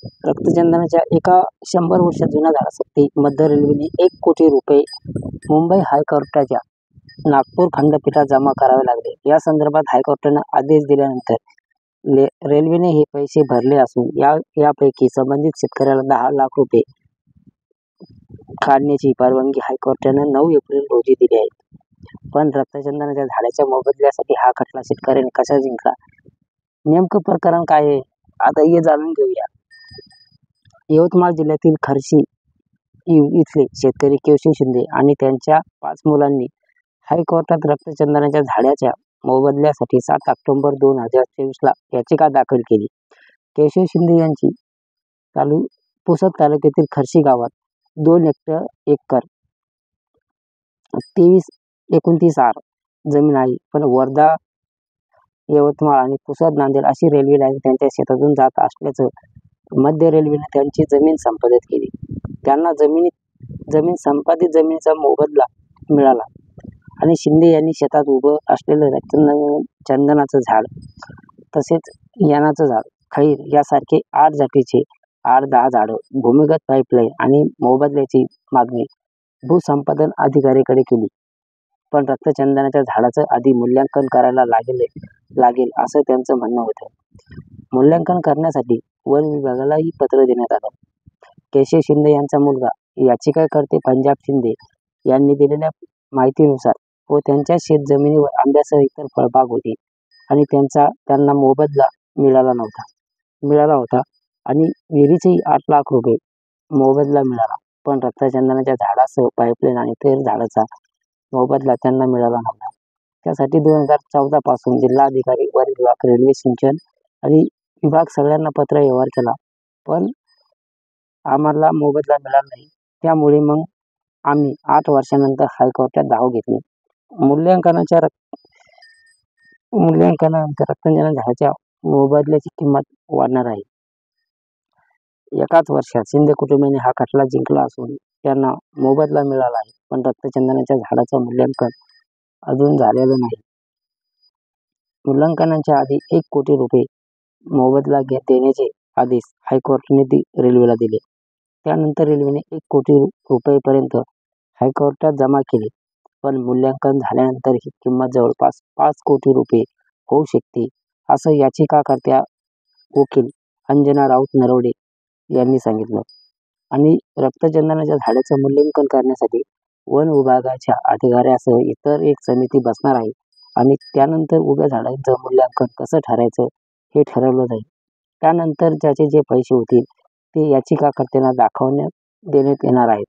रक्तचंदनाच्या एका 100 वर्ष जुन्या झाडासाठी मध्य रेल्वेने 1 कोटी रुपये मुंबई हायकोर्टाच्या नागपूर खंडपीठात जमा करावे लागले. या संदर्भात हायकोर्टाने आदेश दिल्यानंतर रेल्वेने हे पैसे भरले असून यापैकी संबंधित शेतकऱ्याला 10 लाख रुपये काढण्याची परवानगी हायकोर्टाने 9 एप्रिल रोजी दिली आहे. पण रक्तचंदनाच्या झाडाच्या मोबदल्यासाठी हा खटला शेतकऱ्यांनी कसा जिंकला? नेमकं प्रकरण काय आहे? आता हे जाणून घेऊया. यवतमाळ जिल्ह्यातील खर्शी इथले शेतकरी केशव शिंदे आणि त्यांच्या 5 मुलांनी हायकोर्टात रक्तचंदनाच्या झाडाच्या मोबदल्यासाठी 7 ऑक्टोबर 2024 ला याचिका दाखल केली. केशव शिंदे यांची पुसद तालुक्यातील खर्शी गावात 2 एकर 23-29 आर जमीन आहे. पण वर्धा, यवतमाळ आणि पुसद नांदेड अशी रेल्वे लाईन त्यांच्या शेतातून जात असल्याचं मध्य रेल्वेने त्यांची जमीन संपादित केली. त्यांना संपादित जमिनीचा मोबदला मिळाला आणि शिंदे यांनी शेतात उभं असलेलं रक्तचंदनाचं झाड, तसेच यानाचं झाड, खैर यासारखे 8 जातीचे 8-10 झाडं, भूमिगत पाईपलाईन आणि मोबदल्याची मागणी भूसंपादन अधिकाऱ्याकडे केली. पण रक्तचंदनाच्या झाडाचं आधी मूल्यांकन करायला लागेल असं त्यांचं म्हणणं होतं. मूल्यांकन करण्यासाठी वन विभागालाही पत्र देण्यात आलं. केशव शिंदे यांचा मुलगा याचिकाकर्ते पंजाब शिंदे यांनी दिलेल्या माहितीनुसार व त्यांच्या शेत जमिनीवर आंब्यासह इतर फळबाग होती आणि त्यांना मोबदला मिळाला होता आणि विहिरीचेही 8 लाख रुपये मोबदला मिळाला. पण रक्तचंदनाच्या झाडासह पाईपलाईन आणि इतर झाडाचा मोबदला त्यांना मिळाला नव्हता. त्यासाठी 2014 पासून जिल्हाधिकारी, वन विभाग, रेल्वे, सिंचन आणि विभाग सगळ्यांना पत्र व्यवहार केला, पण आम्हाला मोबदला मिळाला नाही. त्यामुळे मग आम्ही 8 वर्षांनंतर हायकोर्टात धाव घेतली. मूल्यांकनानंतर रक्तचंदनाच्या झाडाच्या मोबदल्याची किंमत वाढणार आहे. एकाच वर्षात शिंदे कुटुंबाने हा खटला जिंकला असून त्यांना मोबदला मिळाला आहे. पण रक्तचंदनाच्या झाडाचं मूल्यांकन अजून झालेलं नाही. मूल्यांकनाच्या आधी 1 कोटी रुपये मोबदला देण्याचे आदेश हायकोर्टाने रेल्वेला दिले. त्यानंतर रेल्वेने 1 कोटी रुपयेपर्यंत हायकोर्टात जमा केले. पण मूल्यांकन झाल्यानंतर ही किंमत जवळपास 5 कोटी रुपये होऊ शकते, असं याचिकाकर्त्या वकील अंजना राऊत नरवडे यांनी सांगितलं. आणि रक्तचंदनाच्या झाडाचं मूल्यांकन करण्यासाठी वन विभागाच्या अधिकाऱ्यासह इतर एक समिती बसणार आहे आणि त्यानंतर उभ्या झाडांचं मूल्यांकन कसं ठरायचं हे ठरवलं जाईल. त्यानंतर ज्याचे जे पैसे होतील ते याचिकाकर्त्यांना देण्यात येणार आहेत.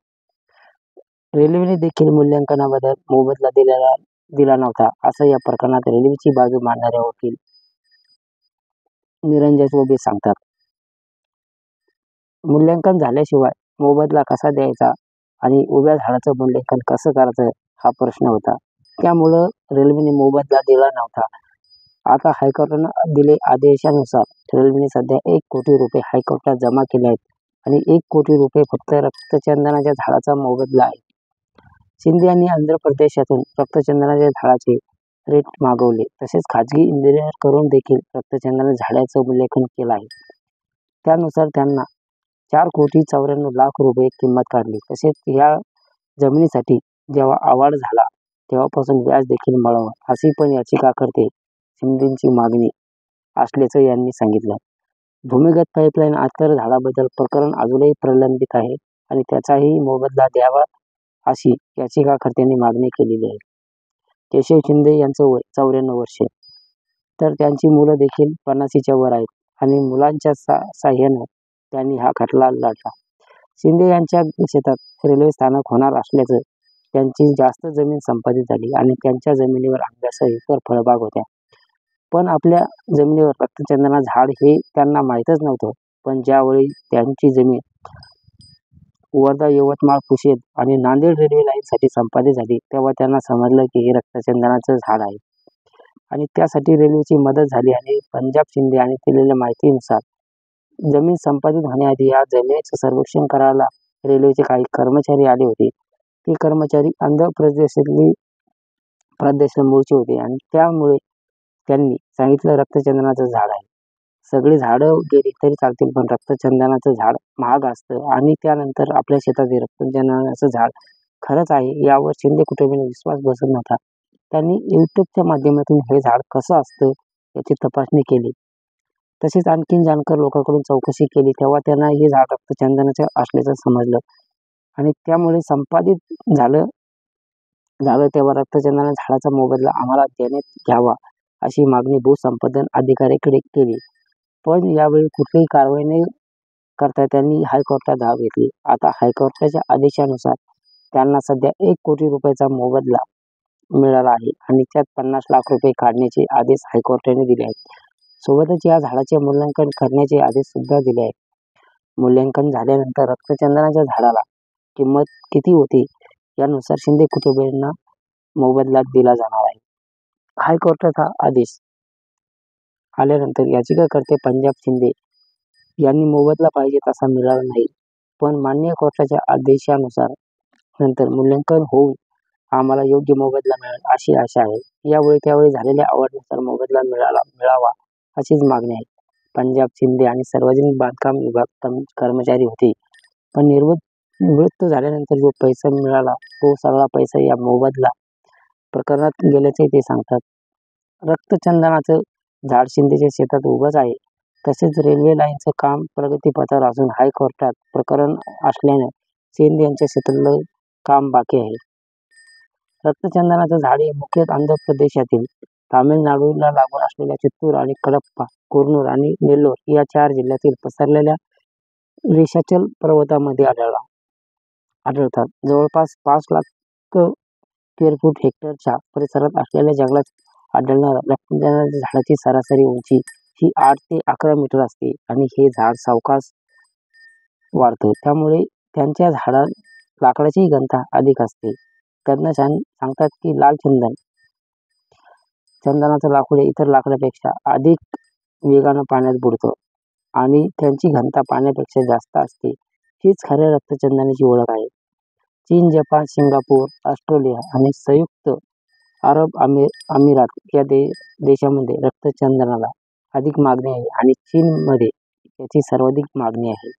रेल्वेने देखील मूल्यांकनाबद्दल मोबदला दिला नव्हता असं या प्रकरणात रेल्वेची बाजू मांडणारे वकील निरंजन चौबे सांगतात. मूल्यांकन झाल्याशिवाय मोबदला कसा द्यायचा आणि उभ्या झाडाचं मूल्यांकन कसं करायचं हा प्रश्न होता. त्यामुळं रेल्वेने मोबदला दिला नव्हता. आता हायकोर्टानं दिलेल्या आदेशानुसार रेल्वेने सध्या 1 कोटी रुपये हायकोर्टात जमा केले आहेत आणि 1 कोटी रुपये फक्त रक्तचंदनाच्या झाडाचा मोबदला आहे. शिंदे यांनी आंध्र प्रदेशातून रक्तचंदनाच्या झाडाचे रेट मागवले, तसेच खाजगी इंजिनिअर करून देखील रक्तचंदनाच्या झाडाचं मूल्यांकन केलं आहे. त्यानुसार त्यांना 4,94 लाख रुपये किंमत काढली. तसेच या जमिनीसाठी जेव्हा अवाढ झाला तेव्हापासून व्याज देखील मिळावं अशी पण याचिकाकर्ते शिंदेची मागणी असल्याचं यांनी सांगितलं. भूमिगत पाईपलाईन इतर झाडाबद्दल प्रकरण अजूनही प्रलंबित आहे आणि त्याचाही मोबदला द्यावा अशी याचिकाकर्त्यांनी मागणी केलेली आहे. केशव शिंदे यांचं वय 94 वर्षे, तर त्यांची मुलं देखील 50च्या वर आहेत आणि मुलांच्या साह्यानं त्यांनी हा खटला लढला. शिंदे यांच्या शेतात रेल्वे स्थानक होणार असल्याचं त्यांची जास्त जमीन संपादित झाली आणि त्यांच्या जमिनीवर आंब्यासह इतर फळबाग होत्या. पण आपल्या जमिनीवर रक्तचंदनाचं झाड हे त्यांना माहीतच नव्हतं. पण ज्यावेळी त्यांची जमीन वर्धा, यवतमाळ, पुसद आणि नांदेड रेल्वे लाईनसाठी संपादित झाली तेव्हा त्यांना समजलं की हे रक्तचंदनाचं झाड आहे आणि त्यासाठी रेल्वेची मदत झाली. आणि पंजाब शिंदे यांनी दिलेल्या माहितीनुसार जमीन संपादित होण्याआधी या जमिनीचं सर्वेक्षण करायला रेल्वेचे काही कर्मचारी आले होते. ते कर्मचारी आंध्र प्रदेश मूळचे होते आणि त्यामुळे त्यांनी सांगितलं रक्तचंदनाचं झाड आहे. सगळी झाडं गेली तरी चालतील, पण रक्तचंदनाचं झाड महाग असतं आणि त्यानंतर आपल्या शेतात हे रक्तचंदनाचं झाड खरंच आहे यावर शिंदे कुटुंबियांना विश्वास बसत नव्हता. त्यांनी यूट्यूबच्या माध्यमातून हे झाड कसं असतं याची तपासणी केली. तसेच आणखीन जाणकार लोकांकडून चौकशी केली. तेव्हा त्यांना हे झाड रक्तचंदनाचे असल्याचं समजलं आणि त्यामुळे संपादित झालं झालं तेव्हा रक्तचंदना झाडाचा मोबदला आम्हाला देण्यात यावा अशी मागणी भूसंपादन अधिकाऱ्याकडे केली. पण यावेळी कुठलीही कारवाई न करता त्यांनी हायकोर्टात धाव घेतली. आता हायकोर्टाच्या आदेशानुसार त्यांना सध्या 1 कोटी रुपयाचा मोबदला मिळाला आहे आणि त्यात 50 लाख रुपये काढण्याचे आदेश हायकोर्टाने दिले आहेत. सोबतच या झाडाचे मूल्यांकन करण्याचे आदेश सुद्धा दिले आहेत. मूल्यांकन झाल्यानंतर रक्तचंदनाच्या झाडाला किंमत किती होती यानुसार शिंदे कुटुंबियांना मोबदला दिला जाणार आहे. हायकोर्टाचा आदेश आल्यानंतर याचिकाकर्ते पंजाब शिंदे यांनी मोबदला पाहिजे तसा मिळाला नाही, पण माननीय कोर्टाच्या आदेशानुसार नंतर मूल्यांकन होऊन आम्हाला योग्य मोबदला मिळेल अशी आशा आहे. यावेळी त्यावेळी झालेल्या अवाढनुसार मोबदला मिळावा अशीच मागणी आहे. पंजाब शिंदे आणि सार्वजनिक बांधकाम विभाग कर्मचारी होते, पण निवृत्त झाल्यानंतर जो पैसा मिळाला तो सगळा पैसा या मोबदला प्रकरणात गेल्याचे ते सांगतात. रक्तचंदनाचं झाड शिंदेच्या शेतात उभंच आहे. तसेच रेल्वे लाईनचं काम प्रगतीपथावर असून हायकोर्टात प्रकरण असल्यानं शिंदे यांच्या शेतातलं काम बाकी आहे. रक्तचंदनाचं झाड हे मुख्यतः आंध्र प्रदेशातील तामिळनाडूला लागून असलेल्या चित्तूर आणि कडप्पा, कुर्नूल आणि नेल्लोर या 4 जिल्ह्यातील पसरलेल्या रेषाचल पर्वतामध्ये आढळतात. जवळपास 5 लाख स्क्वेअर फूट हेक्टरच्या परिसरात असलेल्या जंगलात आढळणाऱ्या रक्तचंदनाच्या झाडाची सरासरी उंची ही 8 ते 11 मीटर असते आणि हे झाड सावकाश वाढतं. त्यामुळे त्यांच्या झाडात लाकडाची घनता अधिक असते. तज्ज्ञ सांगतात की लाल चंदनाचं लाकूड हे इतर लाकडापेक्षा अधिक वेगानं पाण्यात बुडतं आणि त्यांची घनता पाण्यापेक्षा जास्त असते. हीच खऱ्या रक्तचंदनाची ओळख आहे. चीन, जपान, सिंगापूर, ऑस्ट्रेलिया आणि संयुक्त अरब अमिरात या देशांमध्ये रक्तचंदनाला अधिक मागणी आहे आणि चीनमध्ये याची सर्वाधिक मागणी आहे.